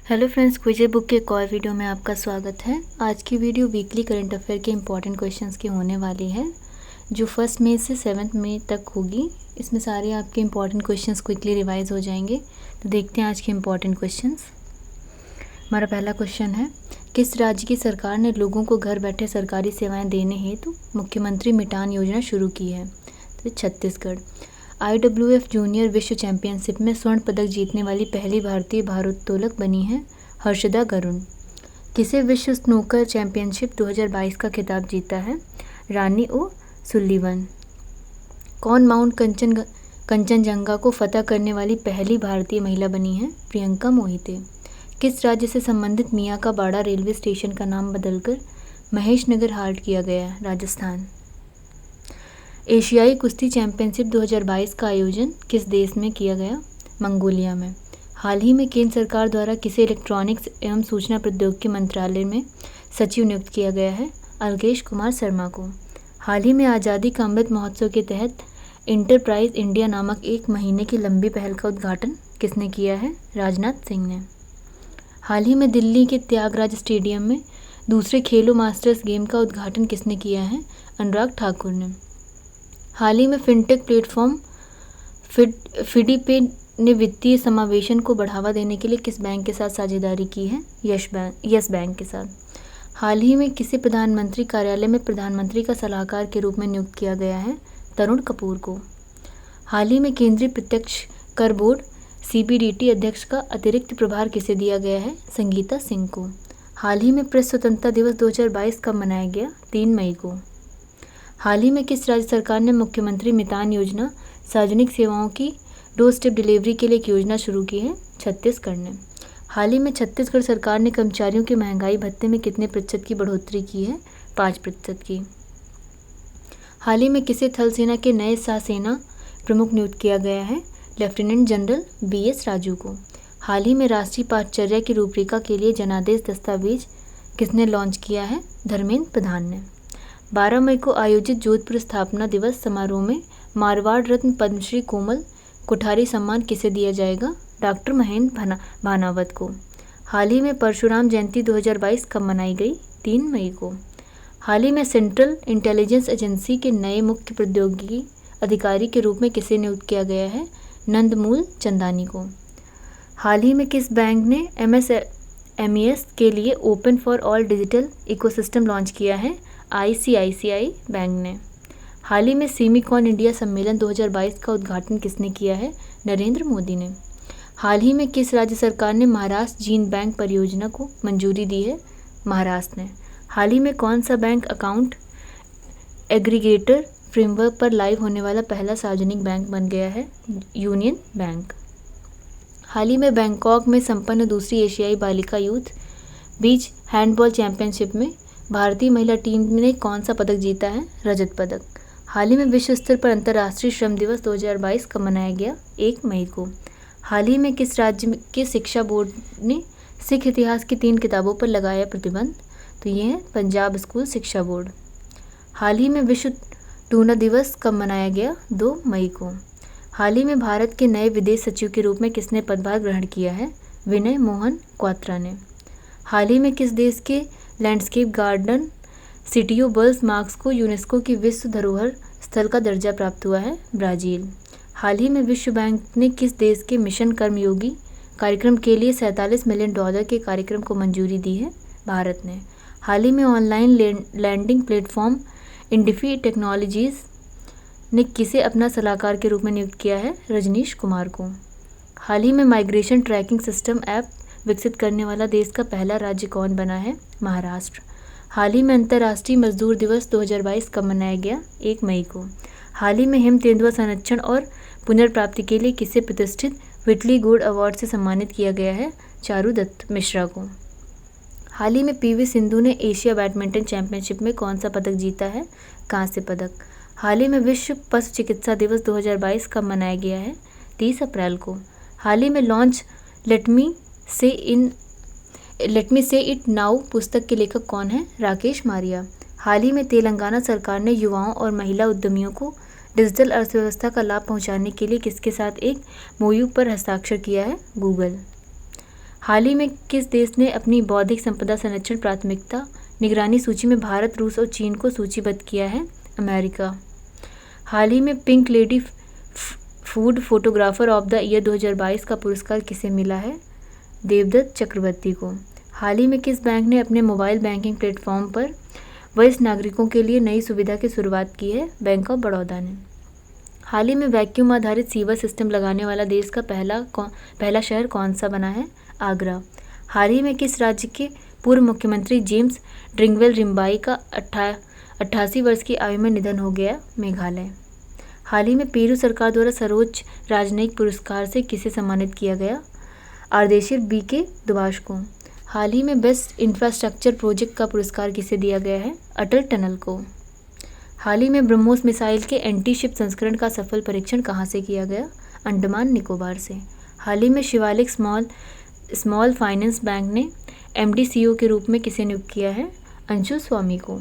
Hello friends, quiz book के एक और वीडियो में आपका स्वागत है। आज की वीडियो वीकली करंट अफेयर के इंपॉर्टेंट क्वेश्चंस की होने वाली है, जो 1 मई से 7 मई तक होगी। इसमें सारे आपके इंपॉर्टेंट क्वेश्चंस क्विकली रिवाइज हो जाएंगे। तो देखते हैं आज के इंपॉर्टेंट क्वेश्चंस। हमारा पहला क्वेश्चन है, किस राज्य की सरकार ने लोगों को घर बैठे सरकारी सेवाएँ देने हेतु मुख्यमंत्री मिटान योजना शुरू की है? तो छत्तीसगढ़। IWF जूनियर विश्व चैंपियनशिप में स्वर्ण पदक जीतने वाली पहली भारतीय भारोत्तोलक बनी है हर्षदा गरुण। किसे विश्व स्नूकर चैंपियनशिप 2022 का खिताब जीता है? रानी ओ सुल्लीवन। कौन माउंट कंचनजंगा को फतह करने वाली पहली भारतीय महिला बनी है? प्रियंका मोहिते। किस राज्य से संबंधित मियाँ का बाड़ा रेलवे स्टेशन का नाम बदलकर महेश नगर हाल्ट किया गया? राजस्थान। एशियाई कुश्ती चैंपियनशिप 2022 का आयोजन किस देश में किया गया? मंगोलिया में। हाल ही में केंद्र सरकार द्वारा किसे इलेक्ट्रॉनिक्स एवं सूचना प्रौद्योगिकी मंत्रालय में सचिव नियुक्त किया गया है? अलकेश कुमार शर्मा को। हाल ही में आज़ादी का अमृत महोत्सव के तहत इंटरप्राइज इंडिया नामक 1 महीने की लंबी पहल का उद्घाटन किसने किया है? राजनाथ सिंह ने। हाल ही में दिल्ली के त्यागराज स्टेडियम में दूसरे खेलो मास्टर्स गेम का उद्घाटन किसने किया है? अनुराग ठाकुर ने। हाल ही में फिनटेक प्लेटफॉर्म फिडीपे ने वित्तीय समावेशन को बढ़ावा देने के लिए किस बैंक के साथ साझेदारी की है? यस बैंक के साथ। हाल ही में किसे प्रधानमंत्री कार्यालय में प्रधानमंत्री का सलाहकार के रूप में नियुक्त किया गया है? तरुण कपूर को। हाल ही में केंद्रीय प्रत्यक्ष कर बोर्ड CBDT अध्यक्ष का अतिरिक्त प्रभार किसे दिया गया है? संगीता सिंह को। हाल ही में प्रेस स्वतंत्रता दिवस 2022 कब मनाया गया? 3 मई को। हाल ही में किस राज्य सरकार ने मुख्यमंत्री मितान योजना सार्वजनिक सेवाओं की डोर स्टेप डिलीवरी के लिए एक योजना शुरू की है? छत्तीसगढ़ ने। हाल ही में छत्तीसगढ़ सरकार ने कर्मचारियों के महंगाई भत्ते में कितने प्रतिशत की बढ़ोतरी की है? 5% की। हाल ही में किसे थल सेना के नए सह-सेना प्रमुख नियुक्त किया गया है? लेफ्टिनेंट जनरल BS राजू को। हाल ही में राष्ट्रीय पाठचर्या की रूपरेखा के लिए जनादेश दस्तावेज किसने लॉन्च किया है? धर्मेंद्र प्रधान ने। 12 मई को आयोजित जोधपुर स्थापना दिवस समारोह में मारवाड़ रत्न पद्मश्री कोमल कोठारी सम्मान किसे दिया जाएगा? डॉक्टर महेंद्र भानावत को। हाल ही में परशुराम जयंती 2022 कब मनाई गई? 3 मई को। हाल ही में सेंट्रल इंटेलिजेंस एजेंसी के नए मुख्य प्रौद्योगिकी अधिकारी के रूप में किसे नियुक्त किया गया है? नंदमूल चंदानी को। हाल ही में किस बैंक ने MSMES के लिए open for all digital ecosystem launch किया है? ICICI बैंक ने। हाल ही में सेमिकॉन इंडिया सम्मेलन 2022 का उद्घाटन किसने किया है? नरेंद्र मोदी ने। हाल ही में किस राज्य सरकार ने महाराष्ट्र जीन बैंक परियोजना को मंजूरी दी है? महाराष्ट्र ने। हाल ही में कौन सा बैंक अकाउंट एग्रीगेटर फ्रेमवर्क पर लाइव होने वाला पहला सार्वजनिक बैंक बन गया है? Union bank. हाल ही में बैंकॉक में संपन्न दूसरी एशियाई बालिका यूथ बीच हैंडबॉल चैंपियनशिप में भारतीय महिला टीम ने कौन सा पदक जीता है? रजत पदक। हाल ही में विश्व स्तर पर अंतर्राष्ट्रीय श्रम दिवस 2022 कब मनाया गया? 1 मई को। हाल ही में किस राज्य के शिक्षा बोर्ड ने सिख इतिहास की 3 किताबों पर लगाया प्रतिबंध? तो ये है पंजाब स्कूल शिक्षा बोर्ड। हाल ही में विश्व टूना दिवस कब मनाया गया? 2 मई को। हाल ही में भारत के नए विदेश सचिव के रूप में किसने पदभार ग्रहण किया है? विनय मोहन क्वात्रा ने। हाल ही में किस देश के लैंडस्केप गार्डन सिटियो बर्ल्स मार्क्स को यूनेस्को की विश्व धरोहर स्थल का दर्जा प्राप्त हुआ है? ब्राज़ील। हाल ही में विश्व बैंक ने किस देश के मिशन कर्मयोगी कार्यक्रम के लिए $47 मिलियन के कार्यक्रम को मंजूरी दी है? भारत ने। हाल ही में ऑनलाइन लैंडिंग प्लेटफॉर्म इंडिफी टेक्नोलॉजीज ने किसे अपना सलाहकार के रूप में नियुक्त किया है? रजनीश कुमार को। हाल ही में माइग्रेशन ट्रैकिंग सिस्टम ऐप विकसित करने वाला देश का पहला राज्य कौन बना है? महाराष्ट्र। हाल ही में अंतर्राष्ट्रीय मजदूर दिवस 2022 कब मनाया गया? 1 मई को। हाल ही में हिम तेंदुआ संरक्षण और पुनर्प्राप्ति के लिए किसे प्रतिष्ठित व्हिटली गोल्ड अवार्ड से सम्मानित किया गया है? चारुदत्त मिश्रा को। हाल ही में PV सिंधु ने एशिया बैडमिंटन चैंपियनशिप में कौन सा पदक जीता है? कांस्य पदक। हाल ही में विश्व पशु चिकित्सा दिवस 2022 कब मनाया गया है? 30 अप्रैल को। हाल ही में लॉन्च लेट मी से इट नाउ पुस्तक के लेखक कौन है? राकेश मारिया। हाल ही में तेलंगाना सरकार ने युवाओं और महिला उद्यमियों को डिजिटल अर्थव्यवस्था का लाभ पहुंचाने के लिए किसके साथ एक MOU पर हस्ताक्षर किया है? गूगल। हाल ही में किस देश ने अपनी बौद्धिक संपदा संरक्षण प्राथमिकता निगरानी सूची में भारत, रूस और चीन को सूचीबद्ध किया है? अमेरिका। हाल ही में pink lady food photographer of the year 2022 का पुरस्कार किसे मिला है? देवदत्त चक्रवर्ती को। हाल ही में किस बैंक ने अपने मोबाइल बैंकिंग प्लेटफॉर्म पर वरिष्ठ नागरिकों के लिए नई सुविधा की शुरुआत की है? बैंक ऑफ बड़ौदा ने। हाल ही में वैक्यूम आधारित सीवर सिस्टम लगाने वाला देश का पहला शहर कौन सा बना है? आगरा। हाल ही में किस राज्य के पूर्व मुख्यमंत्री जेम्स ड्रिंगवेल रिम्बाई का 88 वर्ष की आयु में निधन हो गया? मेघालय। हाल ही में पेरू सरकार द्वारा सर्वोच्च राजनयिक पुरस्कार से किसे सम्मानित किया गया? आर्देशिर BK दुभाष को। हाल ही में बेस्ट इंफ्रास्ट्रक्चर प्रोजेक्ट का पुरस्कार किसे दिया गया है? अटल टनल को। हाल ही में ब्रह्मोस मिसाइल के एंटी शिप संस्करण का सफल परीक्षण कहाँ से किया गया? अंडमान निकोबार से। हाल ही में शिवालिक स्मॉल फाइनेंस बैंक ने MD CEO के रूप में किसे नियुक्त किया है? अंशु स्वामी को।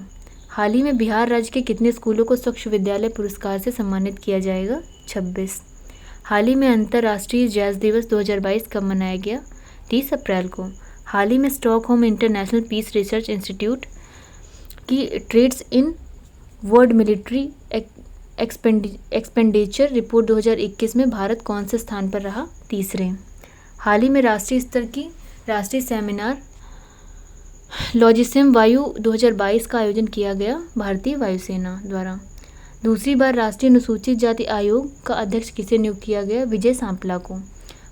हाल ही में बिहार राज्य के कितने स्कूलों को स्वच्छ विद्यालय पुरस्कार से सम्मानित किया जाएगा? 26। हाल ही में अंतर्राष्ट्रीय जैज़ दिवस 2022 कब मनाया गया? 30 अप्रैल को। हाल ही में Stockholm International Peace Research Institute की trends in World Military Expenditure Report 2021 में भारत कौन से स्थान पर रहा? तीसरे। हाल ही में राष्ट्रीय स्तर की राष्ट्रीय सेमिनार लॉजिस्टिम वायु 2022 का आयोजन किया गया भारतीय वायुसेना द्वारा। दूसरी बार राष्ट्रीय अनुसूचित जाति आयोग का अध्यक्ष किसे नियुक्त किया गया? विजय सांपला को।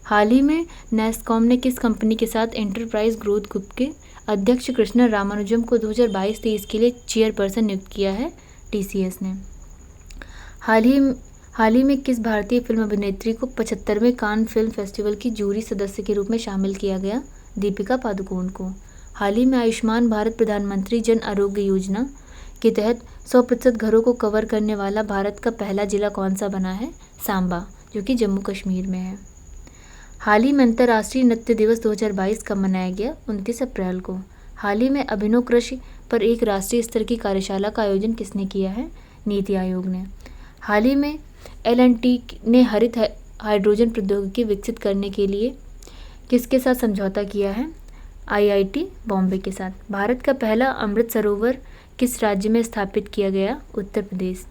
हाल ही में नेस्कॉम ने किस कंपनी के साथ एंटरप्राइज ग्रोथ ग्रुप के अध्यक्ष कृष्णन रामानुजम को 2022-23 के लिए चेयरपर्सन नियुक्त किया है? TCS ने। हाल ही में किस भारतीय फिल्म अभिनेत्री को 75वें कान फिल्म फेस्टिवल की जूरी सदस्य के रूप में शामिल किया गया? दीपिका पादुकोण को। हाल ही में आयुष्मान भारत प्रधानमंत्री जन आरोग्य योजना के तहत 100% घरों को कवर करने वाला भारत का पहला जिला कौन सा बना है? सांबा, जो कि जम्मू कश्मीर में है। हाल ही में अंतर्राष्ट्रीय नृत्य दिवस 2022 कब मनाया गया? 29 अप्रैल को। हाल ही में अभिनव कृषि पर एक राष्ट्रीय स्तर की कार्यशाला का आयोजन किसने किया है? नीति आयोग ने। हाल ही में L&T ने हरित हाइड्रोजन प्रौद्योगिकी विकसित करने के लिए किसके साथ समझौता किया है? IIT बॉम्बे के साथ। भारत का पहला अमृत सरोवर किस राज्य में स्थापित किया गया? उत्तर प्रदेश।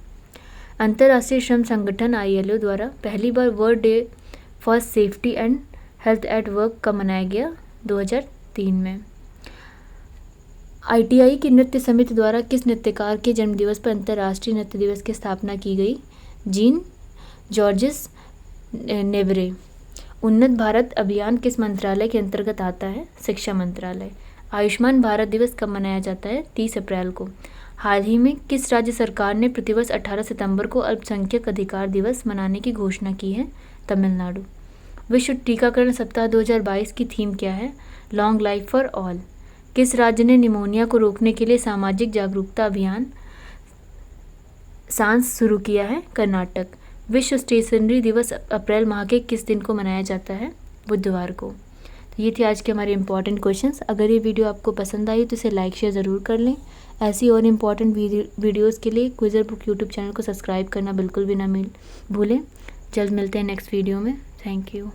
अंतर्राष्ट्रीय श्रम संगठन ILO द्वारा पहली बार World Day for Safety and Health at Work कब मनाया गया? 2003 में। ITI की नृत्य समिति द्वारा किस नृत्यकार के जन्मदिवस पर अंतर्राष्ट्रीय नृत्य दिवस की स्थापना की गई? Gene George's Nevare. उन्नत भारत अभियान किस मंत्रालय के अंतर्गत आता है? शिक्षा मंत्रालय। आयुष्मान भारत दिवस कब मनाया जाता है? 30 अप्रैल को। हाल ही में किस राज्य सरकार ने प्रतिवर्ष 18 सितंबर को अल्पसंख्यक अधिकार दिवस मनाने की घोषणा की है? तमिलनाडु। विश्व टीकाकरण सप्ताह 2022 की थीम क्या है? Long life for all. किस राज्य ने निमोनिया को रोकने के लिए सामाजिक जागरूकता अभियान सांस शुरू किया है? कर्नाटक। विश्व स्टेशनरी दिवस अप्रैल माह के किस दिन को मनाया जाता है? बुधवार को। तो ये थे आज के हमारे इंपॉर्टेंट क्वेश्चंस। अगर ये वीडियो आपको पसंद आई तो इसे लाइक शेयर ज़रूर कर लें। ऐसी और इम्पॉर्टेंट वीडियोस के लिए क्विज़र बुक यूट्यूब चैनल को सब्सक्राइब करना बिल्कुल भी ना भूलें। जल्द मिलते हैं नेक्स्ट वीडियो में। Thank you.